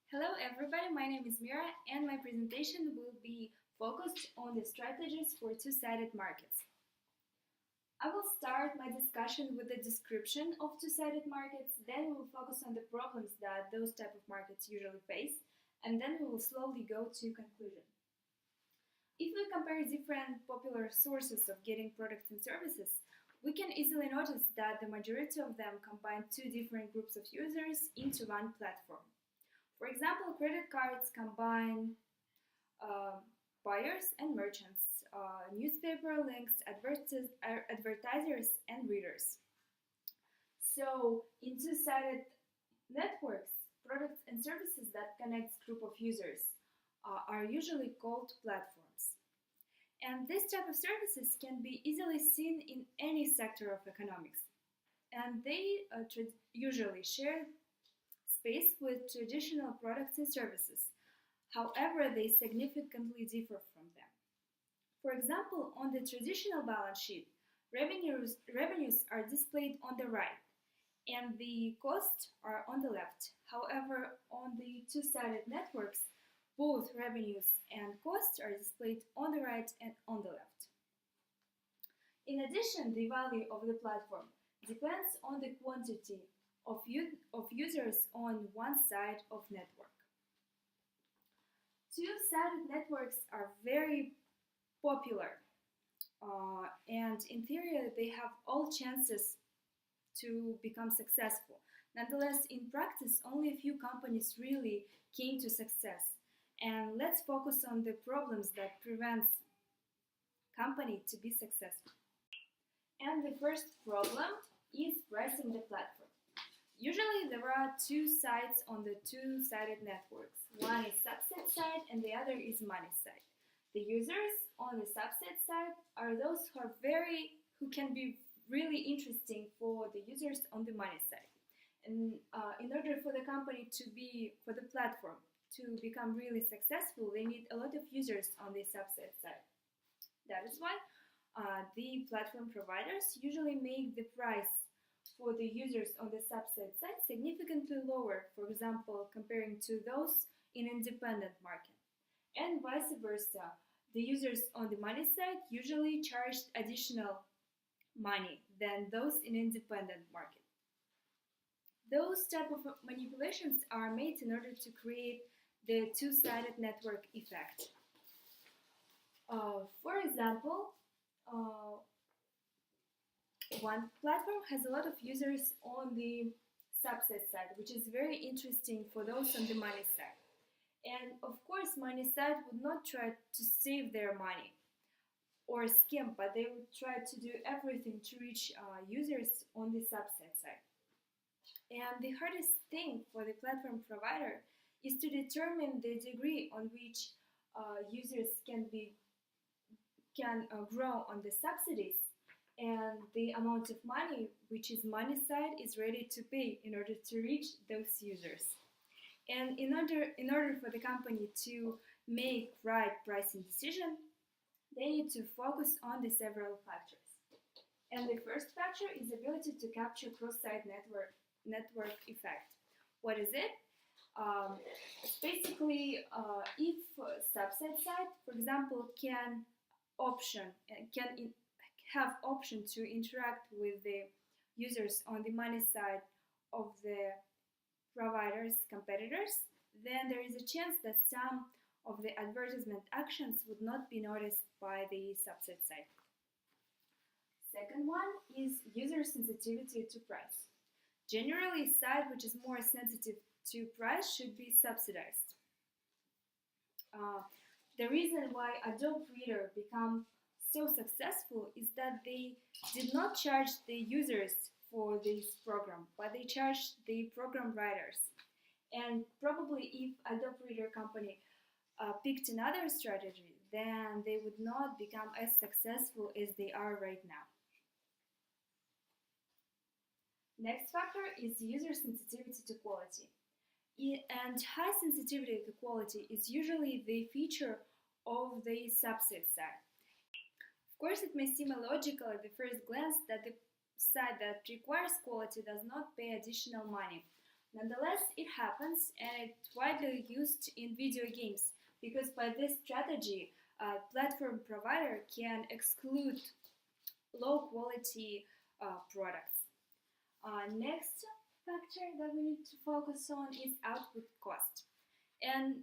Hello everybody, my name is Mira and my presentation will be focused on the strategies for two-sided markets. I will start my discussion with the description of two-sided markets, then we will focus on the problems that those type of markets usually face, and then we will slowly go to conclusion. If we compare different popular sources of getting products and services, we can easily notice that the majority of them combine two different groups of users into one platform. For example, credit cards combine uh, buyers and merchants, newspaper links, advertisers, and readers. So, in two-sided networks, products and services that connect group of users are usually called platforms. And this type of services can be easily seen in any sector of economics. And they usually share space with traditional products and services. However, they significantly differ from them. For example, on the traditional balance sheet, revenues are displayed on the right and the costs are on the left. However, on the two-sided networks, both revenues and costs are displayed on the right and on the left. In addition, the value of the platform depends on the quantity of users on one side of network. Two-sided networks are very popular and in theory they have all chances to become successful. Nonetheless, in practice, only a few companies really came to success. And let's focus on the problems that prevents company to be successful. And the first problem is pricing the platform. Usually there are two sides on the two-sided networks. One is subset side and the other is money side. The users on the subset side are those who can be really interesting for the users on the money side. And in order for the for the platform to become really successful, they need a lot of users on the subset side. That is why the platform providers usually make the price for the users on the subset side significantly lower, for example, comparing to those in independent market. And vice versa, the users on the money side usually charged additional money than those in independent market. Those type of manipulations are made in order to create the two-sided network effect. For example, one platform has a lot of users on the subset side, which is very interesting for those on the money side. And of course, money side would not try to save their money or scam, but they would try to do everything to reach users on the subset side. And the hardest thing for the platform provider is to determine the degree on which users can grow on the subsidies and the amount of money which is money side is ready to pay in order to reach those users. And in order for the company to make right pricing decision, they need to focus on the several factors. And the first factor is ability to capture cross-site network effect. What is it? It's basically if subset side, for example, can have option to interact with the users on the money side of the providers, competitors, then there is a chance that some of the advertisement actions would not be noticed by the subset side. Second one is user sensitivity to price. Generally, a site which is more sensitive to price should be subsidized. The reason why Adobe Reader became so successful is that they did not charge the users for this program, but they charged the program writers. And probably if Adobe Reader company picked another strategy, then they would not become as successful as they are right now. Next factor is user sensitivity to quality. And high sensitivity to quality is usually the feature of the subset side. Of course, it may seem illogical at the first glance that the site that requires quality does not pay additional money. Nonetheless, it happens and it's widely used in video games because by this strategy, a platform provider can exclude low quality products. Next factor that we need to focus on is output cost. And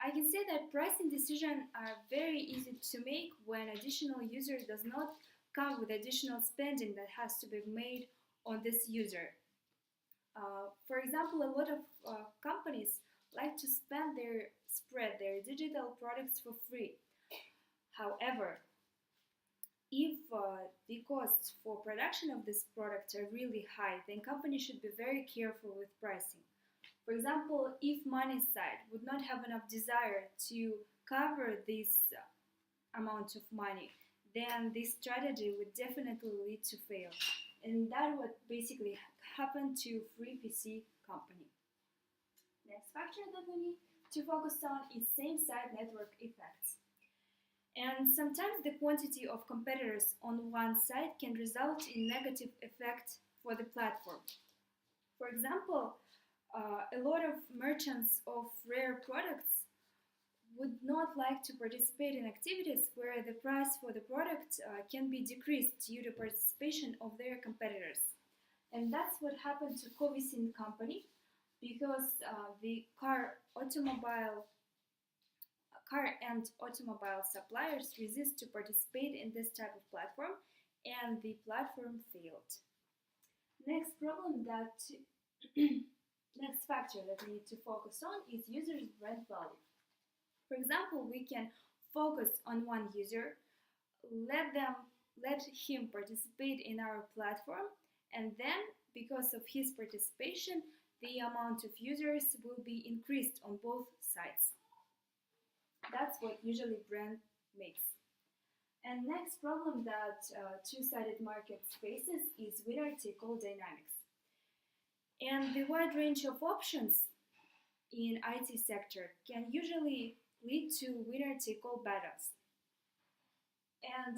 I can say that pricing decisions are very easy to make when additional user does not come with additional spending that has to be made on this user. For example, a lot of companies like to spread their digital products for free. However, if the costs for production of this product are really high, then companies should be very careful with pricing. For example, if money side would not have enough desire to cover this amount of money, then this strategy would definitely lead to fail. And that what basically happened to Free PC company. Next factor that we need to focus on is same site network effects. And sometimes the quantity of competitors on one site can result in negative effect for the platform. For example, a lot of merchants of rare products would not like to participate in activities where the price for the product can be decreased due to participation of their competitors. And that's what happened to Covisin company because the car and automobile suppliers resist to participate in this type of platform and the platform failed. Next problem that next factor that we need to focus on is users brand value. For example, we can focus on one user, let him participate in our platform, and then because of his participation, the amount of users will be increased on both sides. That's what usually brand makes. And next problem that two-sided markets faces is winner-take-all dynamics. And the wide range of options in IT sector can usually lead to winner-take-all battles. And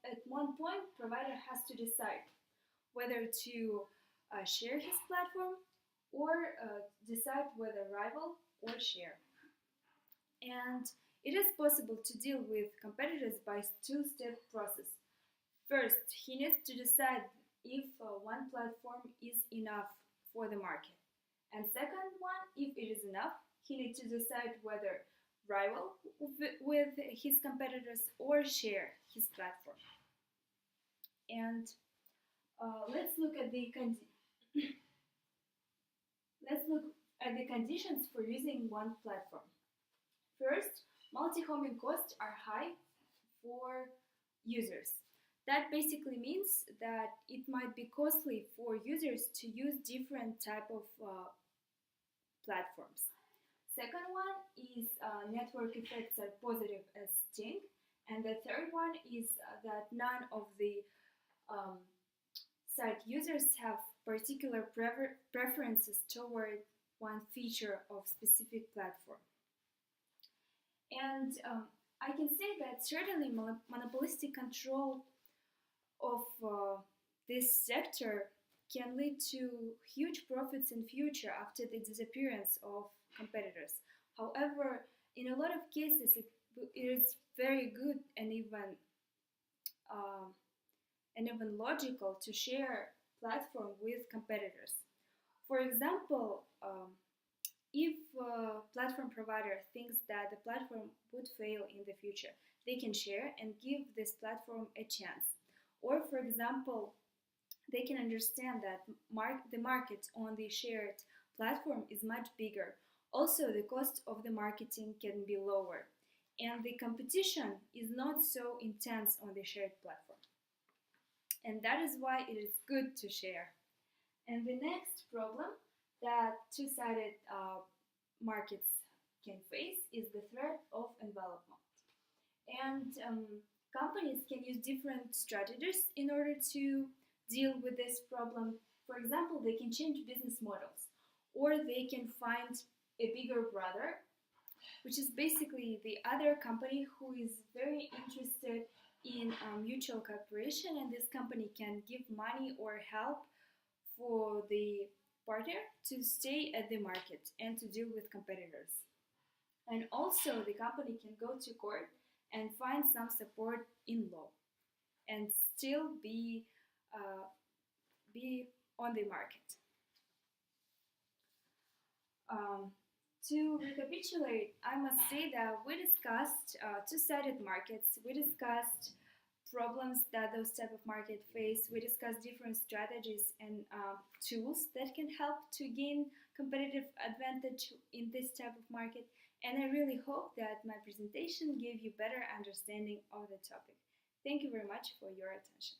at one point, provider has to decide whether to share his platform or decide whether rival or share. And it is possible to deal with competitors by two-step process. First, he needs to decide if one platform is enough for the market. And second one, if it is enough, he needs to decide whether rival with his competitors or share his platform. And let's look at the let's look at the conditions for using one platform. First, multi-homing costs are high for users. That basically means that it might be costly for users to use different type of platforms. Second one is network effects are positive as Ting. And the third one is that none of the um, site users have particular preferences toward one feature of specific platform. And I can say that certainly monopolistic control of this sector can lead to huge profits in future after the disappearance of competitors. However, in a lot of cases, it is very good uh, and even logical to share platform with competitors. For example, if a platform provider thinks that the platform would fail in the future, they can share and give this platform a chance. Or, for example, they can understand that the market on the shared platform is much bigger. Also, the cost of the marketing can be lower, and the competition is not so intense on the shared platform. And that is why it is good to share. And the next problem that two-sided markets can face is the threat of envelopment. And companies can use different strategies in order to deal with this problem. For example, they can change business models, or they can find a bigger brother, which is basically the other company who is very interested in mutual cooperation, and this company can give money or help for the partner to stay at the market and to deal with competitors. And also, the company can go to court and find some support in law and still uh, be on the market. Um, to recapitulate, I must say that we discussed two-sided markets. We discussed problems that those type of market face. We discussed different strategies and tools that can help to gain competitive advantage in this type of market. And I really hope that my presentation gave you better understanding of the topic. Thank you very much for your attention.